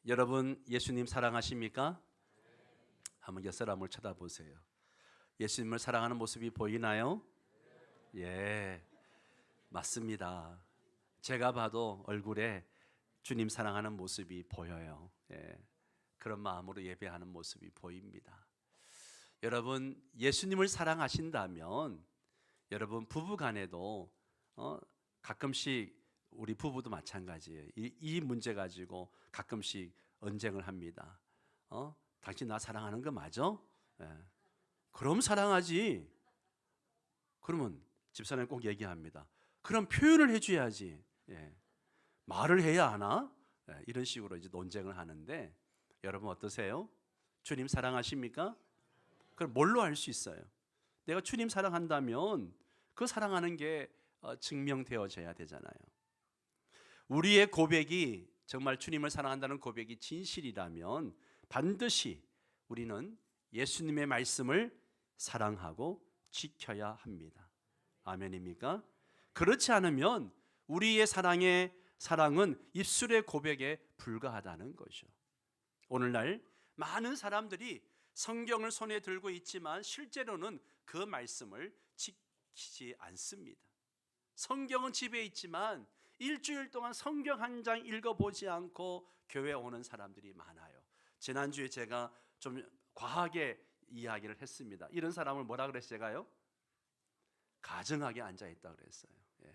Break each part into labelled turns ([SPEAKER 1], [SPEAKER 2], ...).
[SPEAKER 1] 여러분 예수님 사랑하십니까? 한번 옆 사람을 쳐다보세요. 예수님을 사랑하는 모습이 보이나요? 예, 맞습니다. 제가 봐도 얼굴에 주님 사랑하는 모습이 보여요. 예, 그런 마음으로 예배하는 모습이 보입니다. 여러분 예수님을 사랑하신다면 여러분 부부간에도 가끔씩 우리 부부도 마찬가지예요. 이 문제 가지고 가끔씩 언쟁을 합니다. 당신 나 사랑하는 거 맞아? 예. 그럼 사랑하지. 그러면 집사람이 꼭 얘기합니다. 그럼 표현을 해줘야지. 예. 말을 해야 하나? 예. 이런 식으로 이제 논쟁을 하는데 여러분 어떠세요? 주님 사랑하십니까? 그럼 뭘로 알 수 있어요? 내가 주님 사랑한다면 그 사랑하는 게 증명되어져야 되잖아요. 우리의 고백이 정말 주님을 사랑한다는 고백이 진실이라면 반드시 우리는 예수님의 말씀을 사랑하고 지켜야 합니다. 아멘입니까? 그렇지 않으면 우리의 사랑은 입술의 고백에 불과하다는 거죠. 오늘날 많은 사람들이 성경을 손에 들고 있지만 실제로는 그 말씀을 지키지 않습니다. 성경은 집에 있지만 일주일 동안 성경 한 장 읽어보지 않고 교회 오는 사람들이 많아요. 지난주에 제가 좀 과하게 이야기를 했습니다. 이런 사람을 뭐라 그랬어요? 제가요? 가정하게 앉아있다 그랬어요. 예.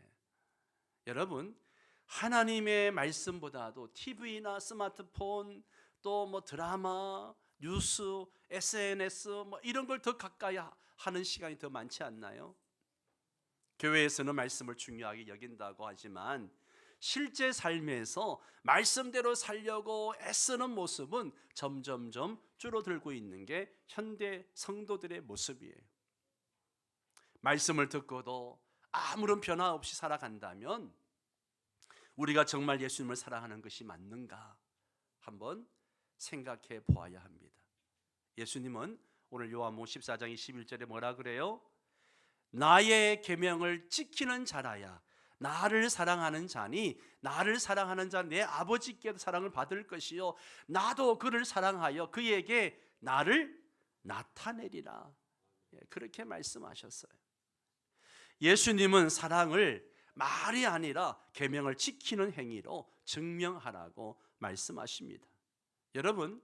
[SPEAKER 1] 여러분 하나님의 말씀보다도 TV나 스마트폰 또 뭐 드라마, 뉴스, SNS 뭐 이런 걸 더 가까이 하는 시간이 더 많지 않나요? 교회에서는 말씀을 중요하게 여긴다고 하지만 실제 삶에서 말씀대로 살려고 애쓰는 모습은 점점점 줄어들고 있는 게 현대 성도들의 모습이에요. 말씀을 듣고도 아무런 변화 없이 살아간다면 우리가 정말 예수님을 사랑하는 것이 맞는가 한번 생각해 보아야 합니다. 예수님은 오늘 요한복음 14장 21절에 뭐라 그래요? 나의 계명을 지키는 자라야 나를 사랑하는 자니 나를 사랑하는 자 내 아버지께도 사랑을 받을 것이요 나도 그를 사랑하여 그에게 나를 나타내리라. 그렇게 말씀하셨어요. 예수님은 사랑을 말이 아니라 계명을 지키는 행위로 증명하라고 말씀하십니다. 여러분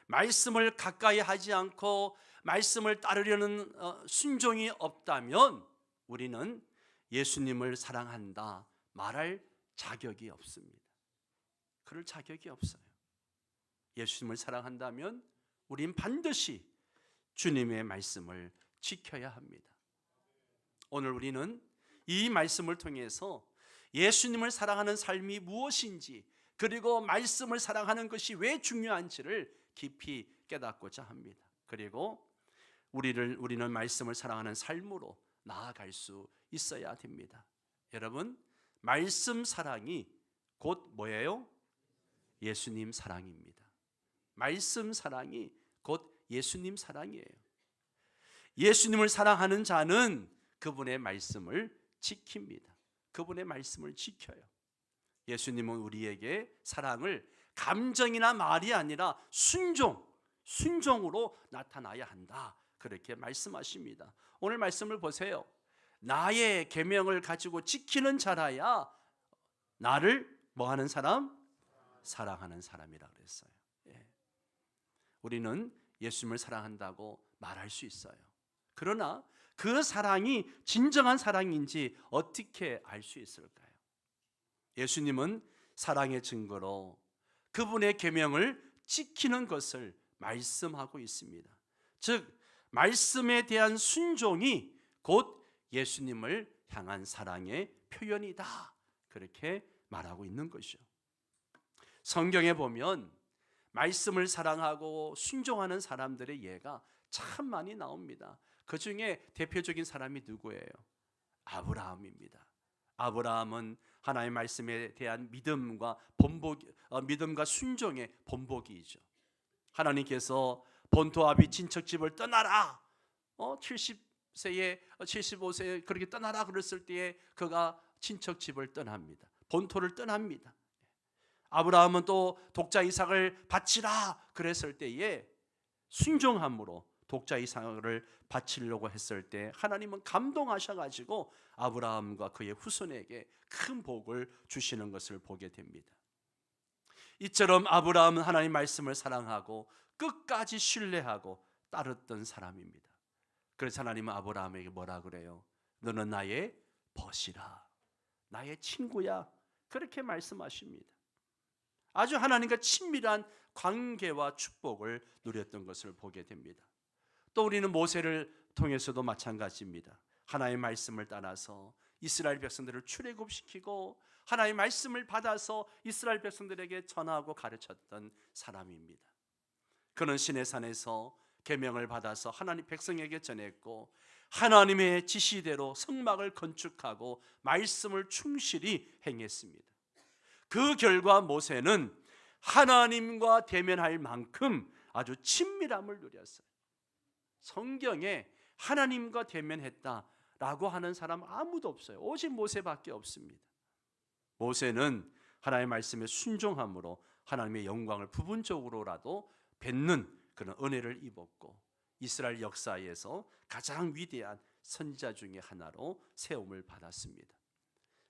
[SPEAKER 1] 말씀을 가까이 하지 않고 말씀을 따르려는 순종이 없다면 우리는 예수님을 사랑한다 말할 자격이 없습니다. 그럴 자격이 없어요. 예수님을 사랑한다면 우린 반드시 주님의 말씀을 지켜야 합니다. 오늘 우리는 이 말씀을 통해서 예수님을 사랑하는 삶이 무엇인지 그리고 말씀을 사랑하는 것이 왜 중요한지를 깊이 깨닫고자 합니다. 그리고 우리는 말씀을 사랑하는 삶으로 나아갈 수 있어야 됩니다. 여러분 말씀 사랑이 곧 뭐예요? 예수님 사랑입니다. 말씀 사랑이 곧 예수님 사랑이에요. 예수님을 사랑하는 자는 그분의 말씀을 지킵니다. 그분의 말씀을 지켜요. 예수님은 우리에게 사랑을 감정이나 말이 아니라 순종으로 나타나야 한다. 그렇게 말씀하십니다. 오늘 말씀을 보세요. 나의 계명을 가지고 지키는 자라야 나를 뭐하는 사람? 사랑하는 사람이라 그랬어요. 예. 우리는 예수님을 사랑한다고 말할 수 있어요. 그러나 그 사랑이 진정한 사랑인지 어떻게 알 수 있을까요? 예수님은 사랑의 증거로 그분의 계명을 지키는 것을 말씀하고 있습니다. 즉 말씀에 대한 순종이 곧 예수님을 향한 사랑의 표현이다. 그렇게 말하고 있는 것이죠. 성경에 보면 말씀을 사랑하고 순종하는 사람들의 예가 참 많이 나옵니다. 그 중에 대표적인 사람이 누구예요? 아브라함입니다. 아브라함은 하나님의 말씀에 대한 믿음과 순종의 본보기이죠. 하나님께서 본토 아비 친척집을 떠나라. 75세에 그렇게 떠나라 그랬을 때에 그가 친척집을 떠납니다. 본토를 떠납니다. 아브라함은 또 독자 이삭을 바치라 그랬을 때에 순종함으로 독자 이삭을 바치려고 했을 때 하나님은 감동하셔가지고 아브라함과 그의 후손에게 큰 복을 주시는 것을 보게 됩니다. 이처럼 아브라함은 하나님 말씀을 사랑하고 끝까지 신뢰하고 따랐던 사람입니다. 그래서 하나님은 아브라함에게 뭐라 그래요? 너는 나의 벗이라, 나의 친구야, 그렇게 말씀하십니다. 아주 하나님과 친밀한 관계와 축복을 누렸던 것을 보게 됩니다. 또 우리는 모세를 통해서도 마찬가지입니다. 하나님의 말씀을 따라서 이스라엘 백성들을 출애굽시키고 하나님의 말씀을 받아서 이스라엘 백성들에게 전하고 가르쳤던 사람입니다. 그는 시내산에서 계명을 받아서 하나님 백성에게 전했고 하나님의 지시대로 성막을 건축하고 말씀을 충실히 행했습니다. 그 결과 모세는 하나님과 대면할 만큼 아주 친밀함을 누렸어요. 성경에 하나님과 대면했다라고 하는 사람 아무도 없어요. 오직 모세밖에 없습니다. 모세는 하나님의 말씀에 순종함으로 하나님의 영광을 부분적으로라도 뵙는 그런 은혜를 입었고 이스라엘 역사에서 가장 위대한 선지자 중에 하나로 세움을 받았습니다.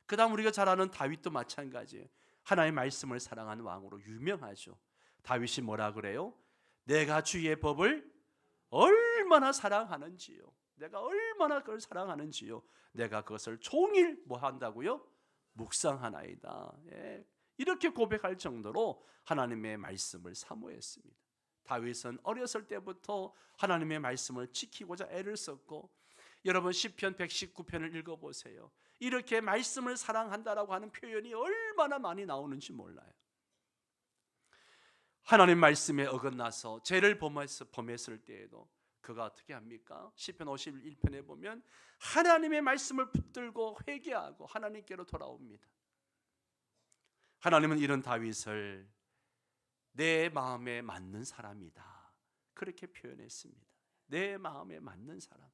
[SPEAKER 1] 그 다음 우리가 잘 아는 다윗도 마찬가지예요. 하나님의 말씀을 사랑한 왕으로 유명하죠. 다윗이 뭐라 그래요? 내가 주의 법을 얼마나 사랑하는지요. 내가 얼마나 그걸 사랑하는지요. 내가 그것을 종일 뭐 한다고요? 묵상하나이다. 예. 이렇게 고백할 정도로 하나님의 말씀을 사모했습니다. 다윗은 어렸을 때부터 하나님의 말씀을 지키고자 애를 썼고 여러분 시편 119편을 읽어보세요. 이렇게 말씀을 사랑한다라고 하는 표현이 얼마나 많이 나오는지 몰라요. 하나님 말씀에 어긋나서 죄를 범했을 때에도 그가 어떻게 합니까? 시편 51편에 보면 하나님의 말씀을 붙들고 회개하고 하나님께로 돌아옵니다. 하나님은 이런 다윗을 내 마음에 맞는 사람이다 그렇게 표현했습니다. 내 마음에 맞는 사람,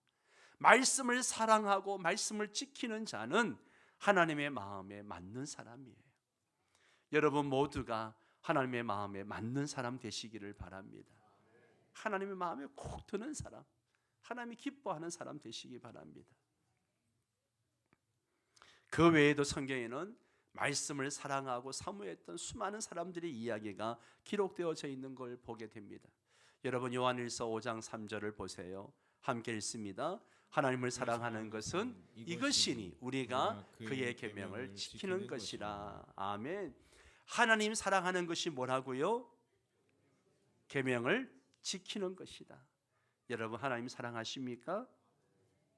[SPEAKER 1] 말씀을 사랑하고 말씀을 지키는 자는 하나님의 마음에 맞는 사람이에요. 여러분 모두가 하나님의 마음에 맞는 사람 되시기를 바랍니다. 하나님의 마음에 콕 드는 사람, 하나님이 기뻐하는 사람 되시기 바랍니다. 그 외에도 성경에는 말씀을 사랑하고 사모했던 수많은 사람들의 이야기가 기록되어져 있는 걸 보게 됩니다. 여러분 요한일서 5장 3절을 보세요. 함께 읽습니다. 하나님을 사랑하는 것은 이것이니 우리가 그의 계명을 지키는 것이라. 아멘. 하나님 사랑하는 것이 뭐라고요? 계명을 지키는 것이다. 여러분 하나님 사랑하십니까?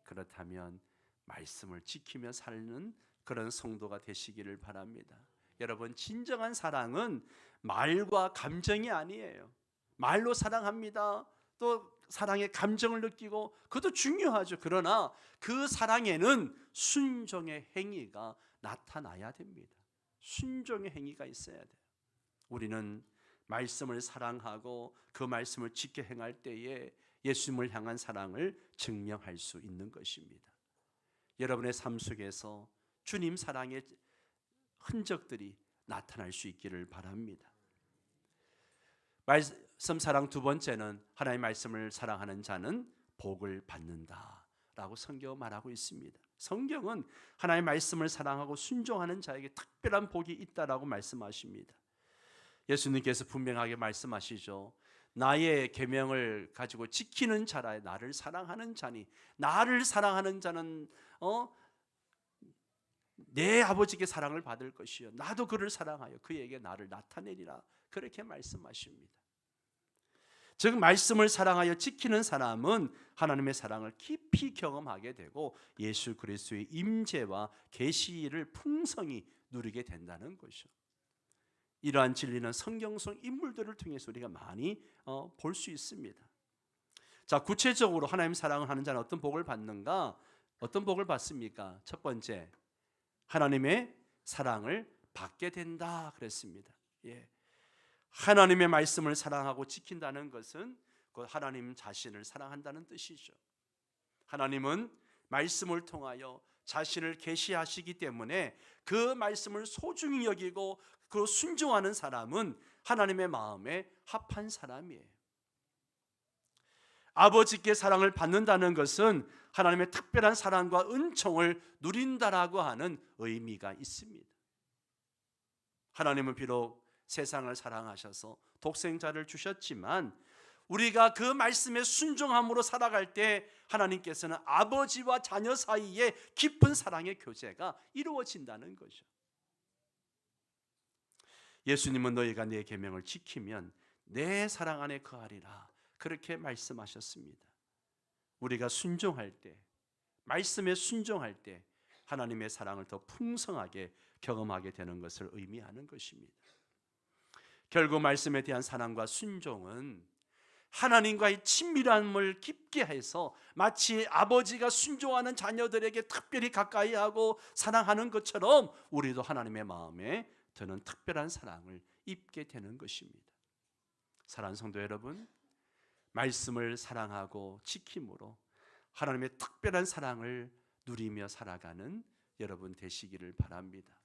[SPEAKER 1] 그렇다면 말씀을 지키며 사는 그런 성도가 되시기를 바랍니다. 여러분 진정한 사랑은 말과 감정이 아니에요. 말로 사랑합니다. 또 사랑의 감정을 느끼고 그것도 중요하죠. 그러나 그 사랑에는 순종의 행위가 나타나야 됩니다. 순종의 행위가 있어야 돼요. 우리는 말씀을 사랑하고 그 말씀을 지켜 행할 때에 예수님을 향한 사랑을 증명할 수 있는 것입니다. 여러분의 삶 속에서 주님 사랑의 흔적들이 나타날 수 있기를 바랍니다. 말씀 사랑 두 번째는 하나님의 말씀을 사랑하는 자는 복을 받는다라고 성경은 말하고 있습니다. 성경은 하나님의 말씀을 사랑하고 순종하는 자에게 특별한 복이 있다라고 말씀하십니다. 예수님께서 분명하게 말씀하시죠. 나의 계명을 가지고 지키는 자라 나를 사랑하는 자니 나를 사랑하는 자는 내 아버지께 사랑을 받을 것이요 나도 그를 사랑하여 그에게 나를 나타내리라 그렇게 말씀하십니다. 즉 말씀을 사랑하여 지키는 사람은 하나님의 사랑을 깊이 경험하게 되고 예수 그리스도의 임재와 계시를 풍성히 누리게 된다는 것이죠. 이러한 진리는 성경 속 인물들을 통해서 우리가 많이 볼 수 있습니다. 자, 구체적으로 하나님 사랑을 하는 자는 어떤 복을 받는가? 어떤 복을 받습니까? 첫 번째, 하나님의 사랑을 받게 된다 그랬습니다. 예. 하나님의 말씀을 사랑하고 지킨다는 것은 그 하나님 자신을 사랑한다는 뜻이죠. 하나님은 말씀을 통하여 자신을 계시하시기 때문에 그 말씀을 소중히 여기고 그 순종하는 사람은 하나님의 마음에 합한 사람이에요. 아버지께 사랑을 받는다는 것은 하나님의 특별한 사랑과 은총을 누린다라고 하는 의미가 있습니다. 하나님은 비록 세상을 사랑하셔서 독생자를 주셨지만 우리가 그 말씀에 순종함으로 살아갈 때 하나님께서는 아버지와 자녀 사이에 깊은 사랑의 교제가 이루어진다는 거죠. 예수님은 너희가 내 계명을 지키면 내 사랑 안에 거하리라, 그렇게 말씀하셨습니다. 우리가 순종할 때, 말씀에 순종할 때 하나님의 사랑을 더 풍성하게 경험하게 되는 것을 의미하는 것입니다. 결국 말씀에 대한 사랑과 순종은 하나님과의 친밀함을 깊게 해서 마치 아버지가 순종하는 자녀들에게 특별히 가까이 하고 사랑하는 것처럼 우리도 하나님의 마음에 드는 특별한 사랑을 입게 되는 것입니다. 사랑하는 성도 여러분, 말씀을 사랑하고 지킴으로 하나님의 특별한 사랑을 누리며 살아가는 여러분 되시기를 바랍니다.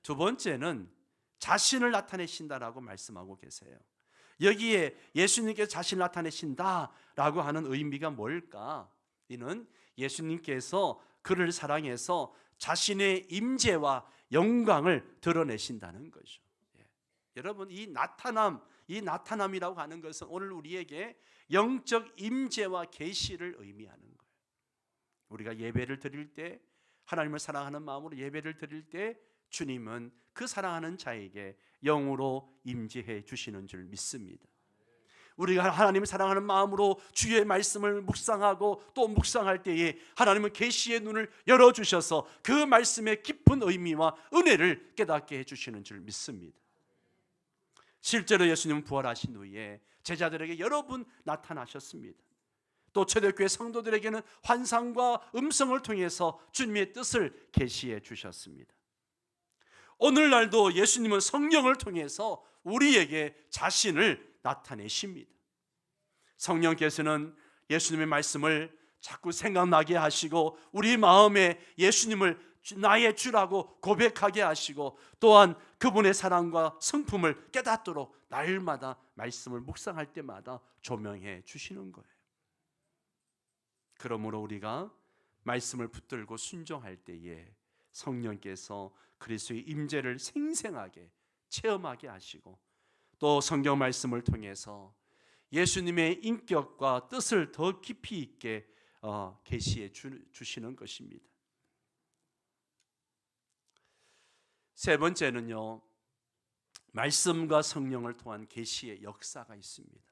[SPEAKER 1] 두 번째는 자신을 나타내신다라고 말씀하고 계세요. 여기에 예수님께서 자신을 나타내신다라고 하는 의미가 뭘까? 이는 예수님께서 그를 사랑해서 자신의 임재와 영광을 드러내신다는 거죠. 여러분, 이 나타남이라고 하는 것은 오늘 우리에게 영적 임재와 계시를 의미하는 거예요. 우리가 예배를 드릴 때, 하나님을 사랑하는 마음으로 예배를 드릴 때 주님은 그 사랑하는 자에게 영으로 임재해 주시는 줄 믿습니다. 우리가 하나님을 사랑하는 마음으로 주의 말씀을 묵상하고 또 묵상할 때에 하나님은 계시의 눈을 열어주셔서 그 말씀의 깊은 의미와 은혜를 깨닫게 해주시는 줄 믿습니다. 실제로 예수님은 부활하신 후에 제자들에게 여러 번 나타나셨습니다. 또 초대교회 성도들에게는 환상과 음성을 통해서 주님의 뜻을 계시해 주셨습니다. 오늘날도 예수님은 성령을 통해서 우리에게 자신을 나타내십니다. 성령께서는 예수님의 말씀을 자꾸 생각나게 하시고 우리 마음에 예수님을 나의 주라고 고백하게 하시고 또한 그분의 사랑과 성품을 깨닫도록 날마다 말씀을 묵상할 때마다 조명해 주시는 거예요. 그러므로 우리가 말씀을 붙들고 순종할 때에 성령께서 그리스도의 임재를 생생하게 체험하게 하시고 또 성경 말씀을 통해서 예수님의 인격과 뜻을 더 깊이 있게 계시해 주시는 것입니다. 세 번째는요, 말씀과 성령을 통한 계시의 역사가 있습니다.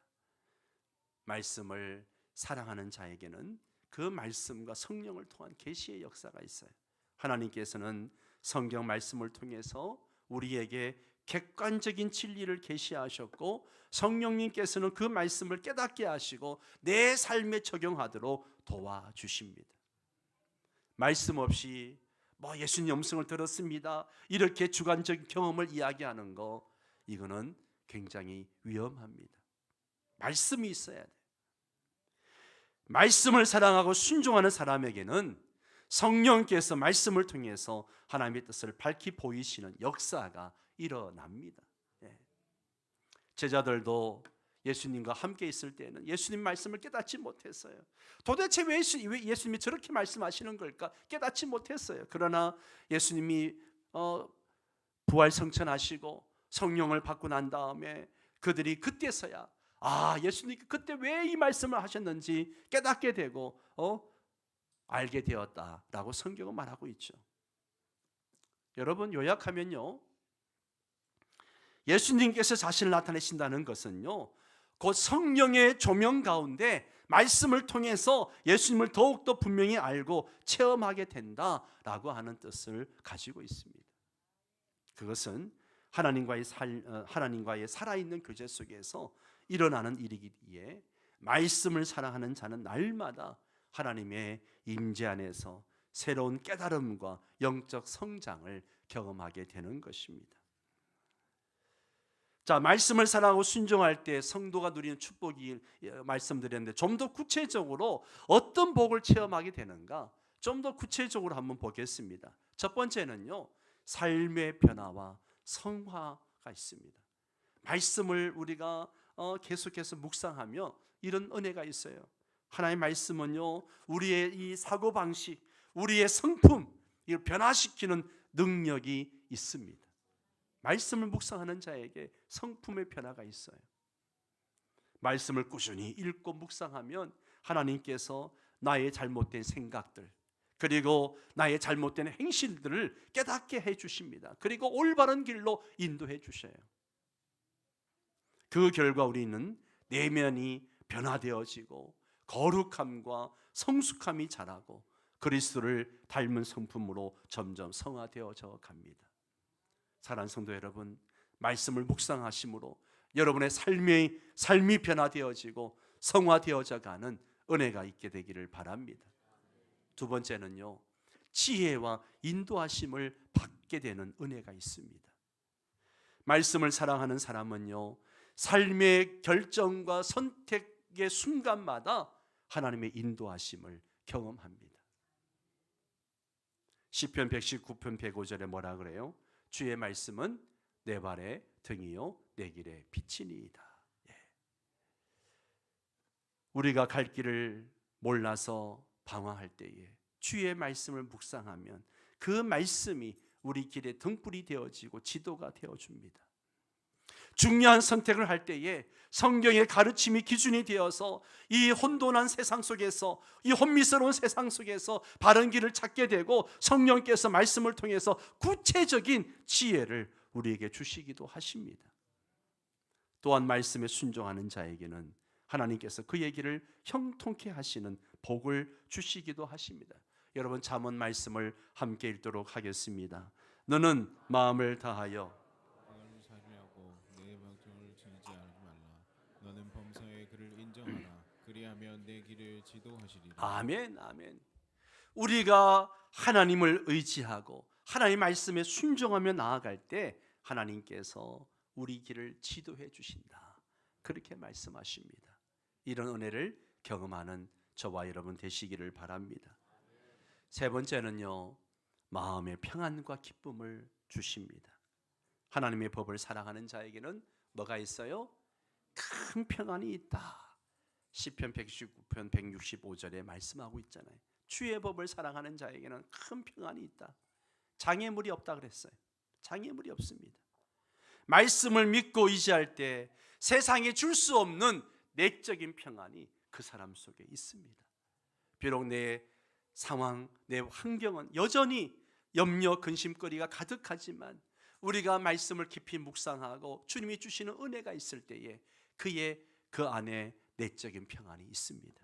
[SPEAKER 1] 말씀을 사랑하는 자에게는 그 말씀과 성령을 통한 계시의 역사가 있어요. 하나님께서는 성경 말씀을 통해서 우리에게 객관적인 진리를 계시하셨고 성령님께서는 그 말씀을 깨닫게 하시고 내 삶에 적용하도록 도와주십니다. 말씀 없이 예수님 음성을 들었습니다, 이렇게 주관적인 경험을 이야기하는 거, 이거는 굉장히 위험합니다. 말씀이 있어야 돼요. 말씀을 사랑하고 순종하는 사람에게는 성령께서 말씀을 통해서 하나님의 뜻을 밝히 보이시는 역사가 일어납니다. 제자들도 예수님과 함께 있을 때는 예수님 말씀을 깨닫지 못했어요. 도대체 왜 예수님이 저렇게 말씀하시는 걸까 깨닫지 못했어요. 그러나 예수님이 부활 성천하시고 성령을 받고 난 다음에 그들이 그때서야 예수님이 그때 왜 이 말씀을 하셨는지 깨닫게 되고 알게 되었다라고 성경은 말하고 있죠. 여러분, 요약하면요, 예수님께서 자신을 나타내신다는 것은요, 곧 성령의 조명 가운데 말씀을 통해서 예수님을 더욱더 분명히 알고 체험하게 된다라고 하는 뜻을 가지고 있습니다. 그것은 하나님과의 살아있는 교제 속에서 일어나는 일이기에 말씀을 사랑하는 자는 날마다 하나님의 임재 안에서 새로운 깨달음과 영적 성장을 경험하게 되는 것입니다. 자, 말씀을 사랑하고 순종할 때 성도가 누리는 축복이 말씀드렸는데 좀 더 구체적으로 어떤 복을 체험하게 되는가 좀 더 구체적으로 한번 보겠습니다. 첫 번째는요, 삶의 변화와 성화가 있습니다. 말씀을 우리가 계속해서 묵상하며 이런 은혜가 있어요. 하나님의 말씀은요, 우리의 이 사고방식, 우리의 성품, 이걸 변화시키는 능력이 있습니다. 말씀을 묵상하는 자에게 성품의 변화가 있어요. 말씀을 꾸준히 읽고 묵상하면 하나님께서 나의 잘못된 생각들, 그리고 나의 잘못된 행실들을 깨닫게 해주십니다. 그리고 올바른 길로 인도해 주셔요. 그 결과 우리는 내면이 변화되어지고 거룩함과 성숙함이 자라고 그리스도를 닮은 성품으로 점점 성화되어져 갑니다. 사랑하는 성도 여러분, 말씀을 묵상하심으로 여러분의 삶이 변화되어지고 성화되어져 가는 은혜가 있게 되기를 바랍니다. 두 번째는요, 지혜와 인도하심을 받게 되는 은혜가 있습니다. 말씀을 사랑하는 사람은요, 삶의 결정과 선택의 순간마다 하나님의 인도하심을 경험합니다. 시편 119편 105절에 뭐라 그래요? 주의 말씀은 내 발의 등이요 내 길의 빛이니이다. 우리가 갈 길을 몰라서 방황할 때에 주의 말씀을 묵상하면 그 말씀이 우리 길의 등불이 되어지고 지도가 되어줍니다. 중요한 선택을 할 때에 성경의 가르침이 기준이 되어서 이 혼돈한 세상 속에서, 이 혼미스러운 세상 속에서 바른 길을 찾게 되고 성령께서 말씀을 통해서 구체적인 지혜를 우리에게 주시기도 하십니다. 또한 말씀에 순종하는 자에게는 하나님께서 그의 길을 형통케 하시는 복을 주시기도 하십니다. 여러분, 잠언 말씀을 함께 읽도록 하겠습니다. 너는 마음을 다하여
[SPEAKER 2] 살려고 내 방통을 지지 않지 말라. 너는 범사의 그를 인정하라. 그리하면 내 길을 지도하시리라.
[SPEAKER 1] 아멘, 아멘. 우리가 하나님을 의지하고 하나님 말씀에 순종하며 나아갈 때 하나님께서 우리 길을 지도해 주신다, 그렇게 말씀하십니다. 이런 은혜를 경험하는 저와 여러분 되시기를 바랍니다. 세 번째는요, 마음의 평안과 기쁨을 주십니다. 하나님의 법을 사랑하는 자에게는 뭐가 있어요? 큰 평안이 있다. 시편 119편 165절에 말씀하고 있잖아요. 주의 법을 사랑하는 자에게는 큰 평안이 있다. 장애물이 없다 그랬어요. 장애물이 없습니다. 말씀을 믿고 의지할 때 세상에 줄 수 없는 내적인 평안이 그 사람 속에 있습니다. 비록 내 상황, 내 환경은 여전히 염려, 근심거리가 가득하지만 우리가 말씀을 깊이 묵상하고 주님이 주시는 은혜가 있을 때에 그 안에 내적인 평안이 있습니다.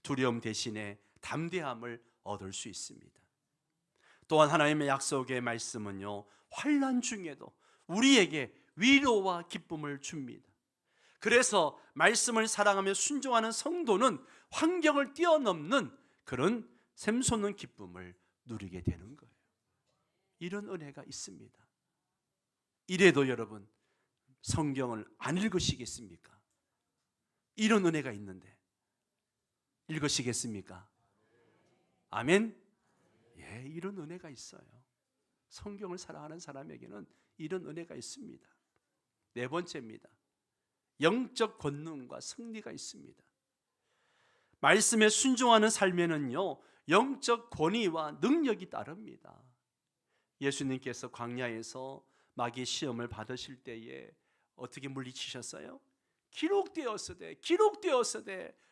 [SPEAKER 1] 두려움 대신에 담대함을 얻을 수 있습니다. 또한 하나님의 약속의 말씀은요, 환난 중에도 우리에게 위로와 기쁨을 줍니다. 그래서 말씀을 사랑하며 순종하는 성도는 환경을 뛰어넘는 그런 샘솟는 기쁨을 누리게 되는 거예요. 이런 은혜가 있습니다. 이래도 여러분, 성경을 안 읽으시겠습니까? 이런 은혜가 있는데 읽으시겠습니까? 아멘? 예, 이런 은혜가 있어요. 성경을 사랑하는 사람에게는 이런 은혜가 있습니다. 네 번째입니다. 영적 권능과 승리가 있습니다. 말씀에 순종하는 삶에는요, 영적 권위와 능력이 따릅니다. 예수님께서 광야에서 마귀의 시험을 받으실 때에 어떻게 물리치셨어요? 기록되었으되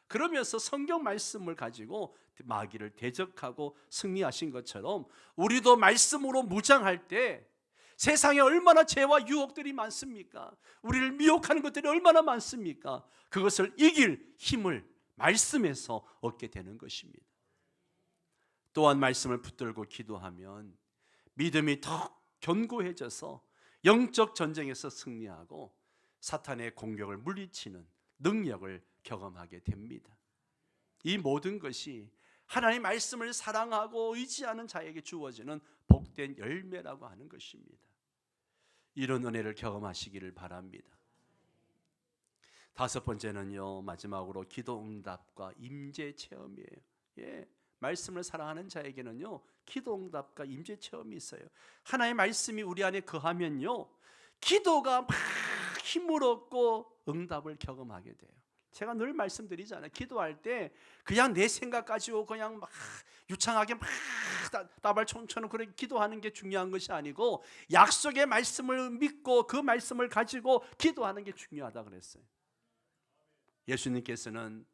[SPEAKER 1] 그러면서 성경 말씀을 가지고 마귀를 대적하고 승리하신 것처럼 우리도 말씀으로 무장할 때 세상에 얼마나 죄와 유혹들이 많습니까? 우리를 미혹하는 것들이 얼마나 많습니까? 그것을 이길 힘을 말씀에서 얻게 되는 것입니다. 또한 말씀을 붙들고 기도하면 믿음이 더 견고해져서 영적 전쟁에서 승리하고 사탄의 공격을 물리치는 능력을 경험하게 됩니다. 이 모든 것이 하나님의 말씀을 사랑하고 의지하는 자에게 주어지는 복된 열매라고 하는 것입니다. 이런 은혜를 경험하시기를 바랍니다. 다섯 번째는요, 마지막으로 기도 응답과 임재 체험이에요. 예, 말씀을 사랑하는 자에게는요, 기도 응답과 임재 체험이 있어요. 하나님의 말씀이 우리 안에 거하면요, 기도가 막 힘을 얻고 응답을 경험하게 돼요. 제가 늘 말씀드리잖아요. 기도할 때 그냥 내 생각 가지고 그냥 막 유창하게 막 따발총처럼 그렇게 기도하는 게 중요한 것이 아니고, 약속의 말씀을 믿고 그 말씀을 가지고 기도하는 게 중요하다 그랬어요. 예수님께서는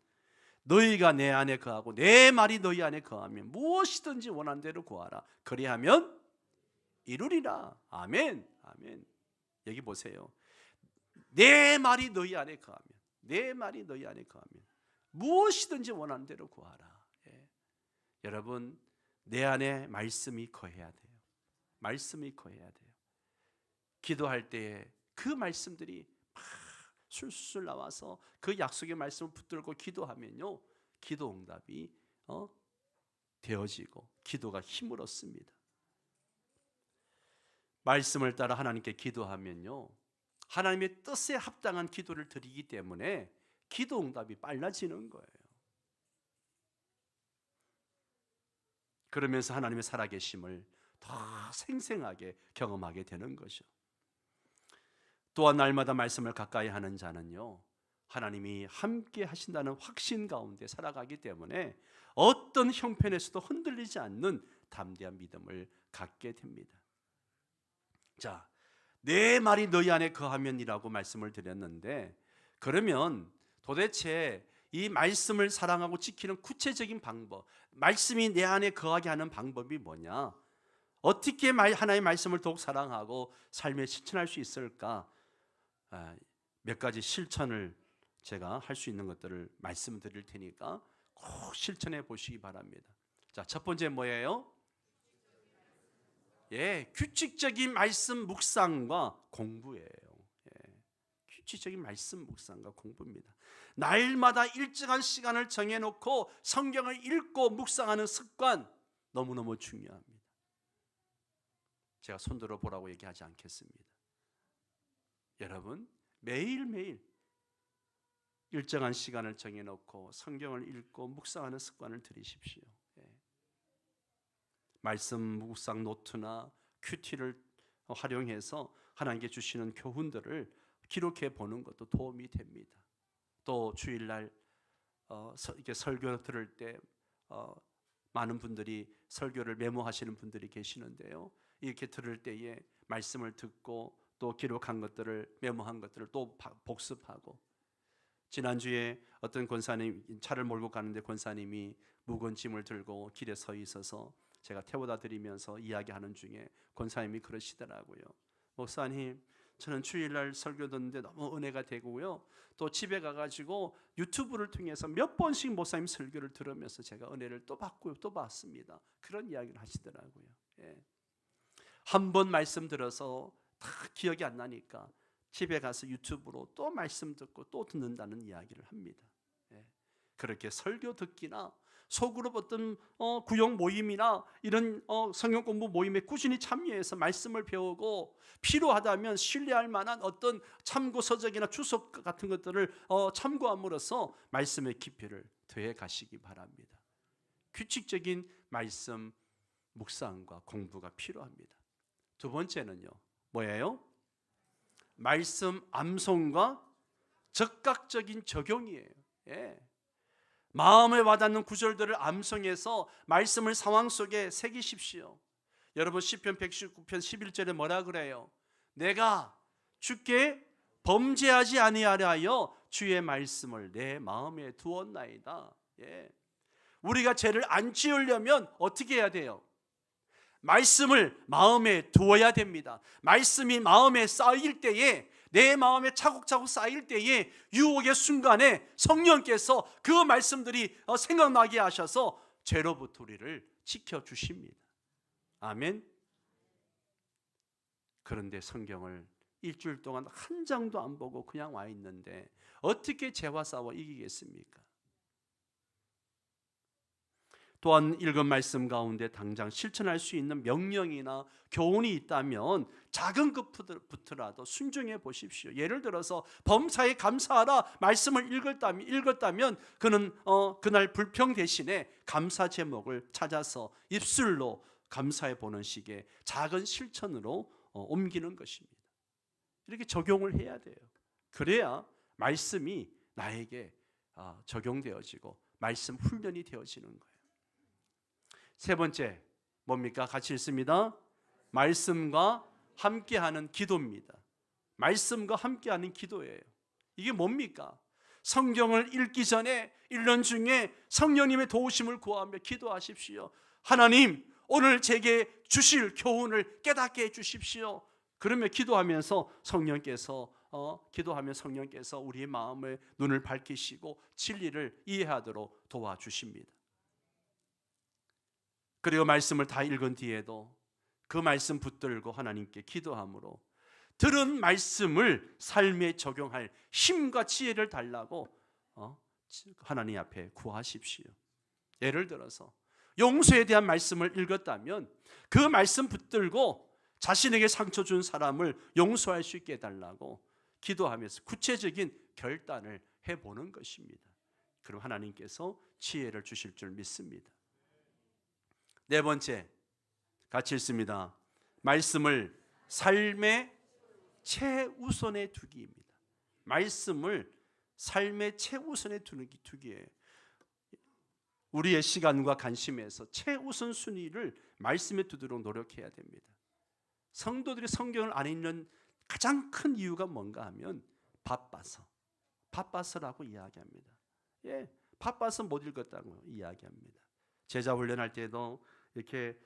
[SPEAKER 1] 너희가 내 안에 거하고 내 말이 너희 안에 거하면 무엇이든지 원하는 대로 구하라. 그리하면 이루리라. 아멘. 아멘. 여기 보세요. 내 말이 너희 안에 거하면, 내 말이 너희 안에 거하면 무엇이든지 원하는 대로 구하라. 예. 여러분, 내 안에 말씀이 거해야 돼요. 말씀이 거해야 돼요. 기도할 때에 그 말씀들이 막 술술 나와서 그 약속의 말씀을 붙들고 기도하면요, 기도 응답이 되어지고 기도가 힘을 얻습니다. 말씀을 따라 하나님께 기도하면요, 하나님의 뜻에 합당한 기도를 드리기 때문에 기도 응답이 빨라지는 거예요. 그러면서 하나님의 살아계심을 더 생생하게 경험하게 되는 거죠. 또한 날마다 말씀을 가까이 하는 자는요, 하나님이 함께 하신다는 확신 가운데 살아가기 때문에 어떤 형편에서도 흔들리지 않는 담대한 믿음을 갖게 됩니다. 자, 내 말이 너희 안에 거하면이라고 말씀을 드렸는데, 그러면 도대체 이 말씀을 사랑하고 지키는 구체적인 방법, 말씀이 내 안에 거하게 하는 방법이 뭐냐? 어떻게 하나님의 말씀을 더욱 사랑하고 삶에 실천할 수 있을까? 몇 가지 실천을 제가 할 수 있는 것들을 말씀드릴 테니까 꼭 실천해 보시기 바랍니다. 자, 첫 번째 뭐예요? 예, 규칙적인 말씀 묵상과 공부예요. 예, 규칙적인 말씀 묵상과 공부입니다. 날마다 일정한 시간을 정해놓고 성경을 읽고 묵상하는 습관, 너무너무 중요합니다. 제가 손들어 보라고 얘기하지 않겠습니다. 여러분, 매일매일 일정한 시간을 정해놓고 성경을 읽고 묵상하는 습관을 들이십시오. 예. 말씀 묵상 노트나 큐티를 활용해서 하나님께 주시는 교훈들을 기록해 보는 것도 도움이 됩니다. 또 주일날 이렇게 설교 들을 때 많은 분들이 설교를 메모하시는 분들이 계시는데요, 이렇게 들을 때에 말씀을 듣고 또 기록한 것들을, 메모한 것들을 또 복습하고, 지난주에 어떤 권사님, 차를 몰고 가는데 권사님이 무거운 짐을 들고 길에 서 있어서 제가 태워다 드리면서 이야기하는 중에 권사님이 그러시더라고요. 목사님, 저는 주일날 설교 듣는데 너무 은혜가 되고요, 또 집에 가가지고 유튜브를 통해서 몇 번씩 목사님 설교를 들으면서 제가 은혜를 또 받고 또 받습니다. 그런 이야기를 하시더라고요. 예. 한 번 말씀 들어서 다 기억이 안 나니까 집에 가서 유튜브로 또 말씀 듣고 또 듣는다는 이야기를 합니다. 예. 그렇게 설교 듣기나 소그룹 어떤 구역 모임이나 이런 성경 공부 모임에 꾸준히 참여해서 말씀을 배우고, 필요하다면 신뢰할 만한 어떤 참고 서적이나 주석 같은 것들을 참고함으로써 말씀의 깊이를 더해 가시기 바랍니다. 규칙적인 말씀 묵상과 공부가 필요합니다. 두 번째는요, 뭐예요? 말씀 암송과 적극적인 적용이에요. 예. 마음에 와닿는 구절들을 암송해서 말씀을 상황 속에 새기십시오. 여러분, 시편 119편 11절에 뭐라 그래요? 내가 주께 범죄하지 아니하려 하여 주의 말씀을 내 마음에 두었나이다. 예. 우리가 죄를 안 지으려면 어떻게 해야 돼요? 말씀을 마음에 두어야 됩니다. 말씀이 마음에 쌓일 때에, 내 마음에 차곡차곡 쌓일 때에 유혹의 순간에 성령께서 그 말씀들이 생각나게 하셔서 죄로부터 우리를 지켜주십니다. 아멘. 그런데 성경을 일주일 동안 한 장도 안 보고 그냥 와 있는데 어떻게 죄와 싸워 이기겠습니까? 또한 읽은 말씀 가운데 당장 실천할 수 있는 명령이나 교훈이 있다면 작은 것부터라도 순종해 보십시오. 예를 들어서 범사에 감사하라 말씀을 읽었다면 그는 그날 불평 대신에 감사 제목을 찾아서 입술로 감사해 보는 식의 작은 실천으로 옮기는 것입니다. 이렇게 적용을 해야 돼요. 그래야 말씀이 나에게 적용되어지고 말씀 훈련이 되어지는 거예요. 세 번째 뭡니까? 같이 읽습니다. 말씀과 함께하는 기도입니다. 말씀과 함께하는 기도예요. 이게 뭡니까? 성경을 읽기 전에 1년 중에 성령님의 도우심을 구하며 기도하십시오. 하나님, 오늘 제게 주실 교훈을 깨닫게 해 주십시오. 그러면 기도하면서 성령께서 우리의 마음의 눈을 밝히시고 진리를 이해하도록 도와주십니다. 그리고 말씀을 다 읽은 뒤에도 그 말씀 붙들고 하나님께 기도함으로 들은 말씀을 삶에 적용할 힘과 지혜를 달라고 하나님 앞에 구하십시오. 예를 들어서 용서에 대한 말씀을 읽었다면 그 말씀 붙들고 자신에게 상처 준 사람을 용서할 수 있게 해달라고 기도하면서 구체적인 결단을 해보는 것입니다. 그럼 하나님께서 지혜를 주실 줄 믿습니다. 네 번째, 같이 읽습니다. 말씀을 삶의 최우선에 두기입니다. 말씀을 삶의 최우선에 두기예요. 우리의 시간과 관심에서 최우선 순위를 말씀에 두도록 노력해야 됩니다. 성도들이 성경을 안 읽는 가장 큰 이유가 뭔가 하면 바빠서라고 이야기합니다. 바빠서 못 읽었다고 이야기합니다. 제자 훈련할 때도 이렇게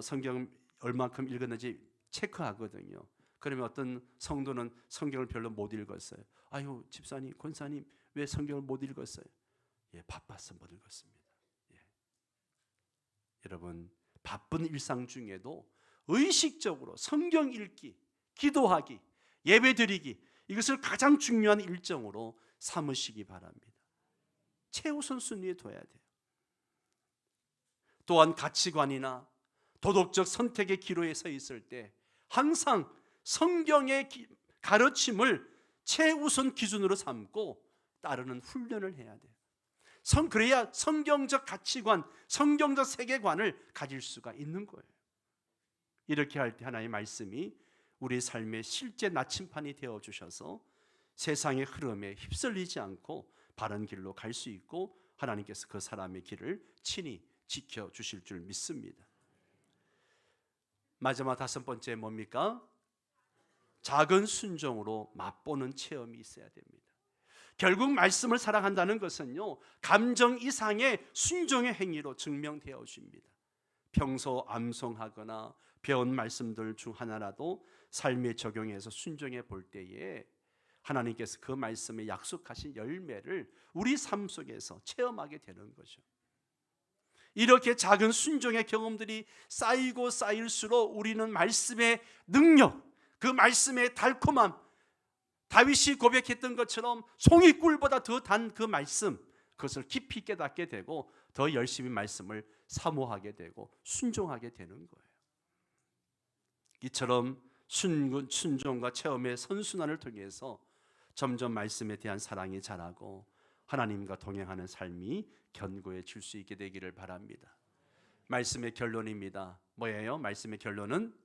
[SPEAKER 1] 성경 얼마큼 읽었는지 체크하거든요. 그러면 어떤 성도는 성경을 별로 못 읽었어요. 아유, 집사님, 권사님, 왜 성경을 못 읽었어요? 바빠서 못 읽었습니다. 여러분, 바쁜 일상 중에도 의식적으로 성경 읽기, 기도하기, 예배드리기, 이것을 가장 중요한 일정으로 삼으시기 바랍니다. 최우선 순위에 둬야 돼요. 또한 가치관이나 도덕적 선택의 기로에 서 있을 때 항상 성경의 가르침을 최우선 기준으로 삼고 따르는 훈련을 해야 돼요. 그래야 성경적 가치관, 성경적 세계관을 가질 수가 있는 거예요. 이렇게 할 때 하나님의 말씀이 우리 삶의 실제 나침판이 되어주셔서 세상의 흐름에 휩쓸리지 않고 바른 길로 갈 수 있고 하나님께서 그 사람의 길을 친히 지켜주실 줄 믿습니다. 마지막 다섯 번째 뭡니까? 작은 순종으로 맛보는 체험이 있어야 됩니다. 결국 말씀을 사랑한다는 것은요, 감정 이상의 순종의 행위로 증명되어집니다. 평소 암송하거나 배운 말씀들 중 하나라도 삶에 적용해서 순종해 볼 때에 하나님께서 그 말씀에 약속하신 열매를 우리 삶 속에서 체험하게 되는 거죠. 이렇게 작은 순종의 경험들이 쌓이고 쌓일수록 우리는 말씀의 능력, 그 말씀의 달콤함, 다윗이 고백했던 것처럼 송이꿀보다 더 단 그 말씀, 그것을 깊이 깨닫게 되고 더 열심히 말씀을 사모하게 되고 순종하게 되는 거예요. 이처럼 순종과 체험의 선순환을 통해서 점점 말씀에 대한 사랑이 자라고 하나님과 동행하는 삶이 견고해질 수 있게 되기를 바랍니다. 말씀의 결론입니다. 뭐예요? 말씀의 결론은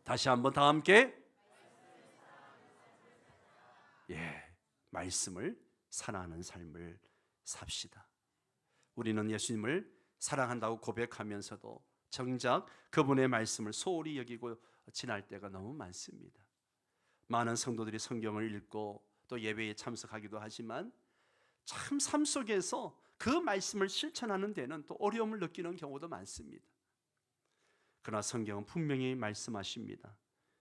[SPEAKER 1] 다시 한번 다 함께 말씀을 사랑하는 삶을 삽시다. 우리는 예수님을 사랑한다고 고백하면서도 정작 그분의 말씀을 소홀히 여기고 지날 때가 너무 많습니다. 많은 성도들이 성경을 읽고 또 예배에 참석하기도 하지만 참 삶 속에서 그 말씀을 실천하는 데는 또 어려움을 느끼는 경우도 많습니다. 그러나 성경은 분명히 말씀하십니다.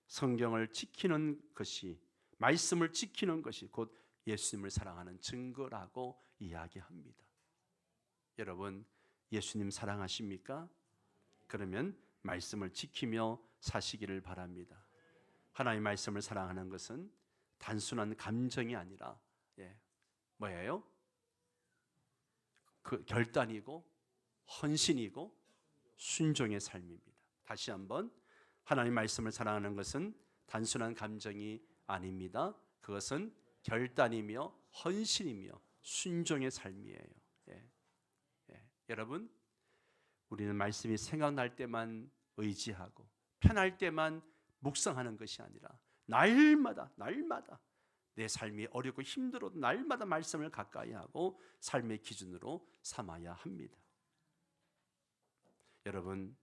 [SPEAKER 1] 성경을 지키는 것이, 말씀을 지키는 것이 곧 예수님을 사랑하는 증거라고 이야기합니다. 여러분, 예수님 사랑하십니까? 그러면 말씀을 지키며 사시기를 바랍니다. 하나님의 말씀을 사랑하는 것은 단순한 감정이 아니라 뭐예요? 그 결단이고 헌신이고 순종의 삶입니다. 다시 한번, 하나님 말씀을 사랑하는 것은 단순한 감정이 아닙니다. 그것은 결단이며 헌신이며 순종의 삶이에요. 여러분, 우리는 말씀이 생각날 때만 의지하고 편할 때만 묵상하는 것이 아니라 날마다 내 삶이 어렵고 힘들어도 날마다 말씀을 가까이 하고 삶의 기준으로 삼아야 합니다. 여러분,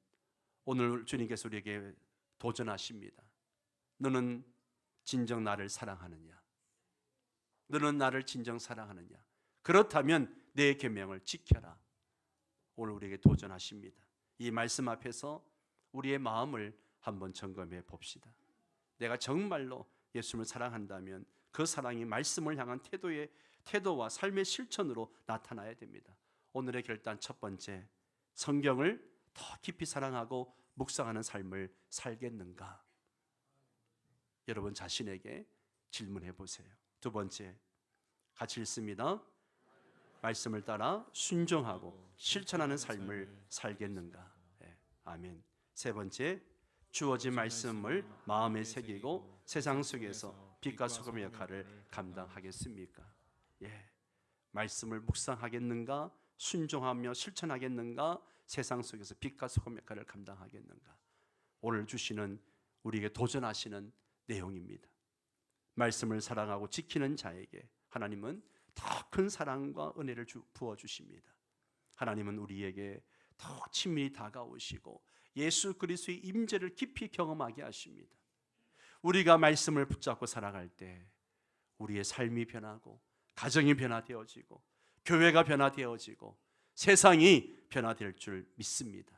[SPEAKER 1] 오늘 주님께서 우리에게 도전하십니다. 너는 진정 나를 사랑하느냐? 너는 나를 진정 사랑하느냐? 그렇다면 내 계명을 지켜라. 오늘 우리에게 도전하십니다. 이 말씀 앞에서 우리의 마음을 한번 점검해 봅시다. 내가 정말로 예수님을 사랑한다면 그 사랑이 말씀을 향한 태도와 삶의 실천으로 나타나야 됩니다. 오늘의 결단 첫 번째, 성경을 더 깊이 사랑하고 묵상하는 삶을 살겠는가? 여러분 자신에게 질문해 보세요. 두 번째, 같이 읽습니다. 말씀을 따라 순종하고 실천하는 삶을 살겠는가? 아멘. 세 번째, 주어진 말씀을 마음에 새기고 세상 속에서 빛과 소금의 역할을 감당하겠습니까? 말씀을 묵상하겠는가? 순종하며 실천하겠는가? 세상 속에서 빛과 소금 역할을 감당하겠는가? 오늘 주시는, 우리에게 도전하시는 내용입니다. 말씀을 사랑하고 지키는 자에게 하나님은 더 큰 사랑과 은혜를 부어주십니다. 하나님은 우리에게 더 친밀히 다가오시고 예수 그리스도의 임재를 깊이 경험하게 하십니다. 우리가 말씀을 붙잡고 살아갈 때 우리의 삶이 변하고 가정이 변화되어지고 교회가 변화되어지고 세상이 변화될 줄 믿습니다.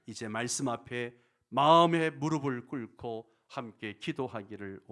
[SPEAKER 1] 이제 말씀 앞에 마음의 무릎을 꿇고 함께 기도하기를 원합니다.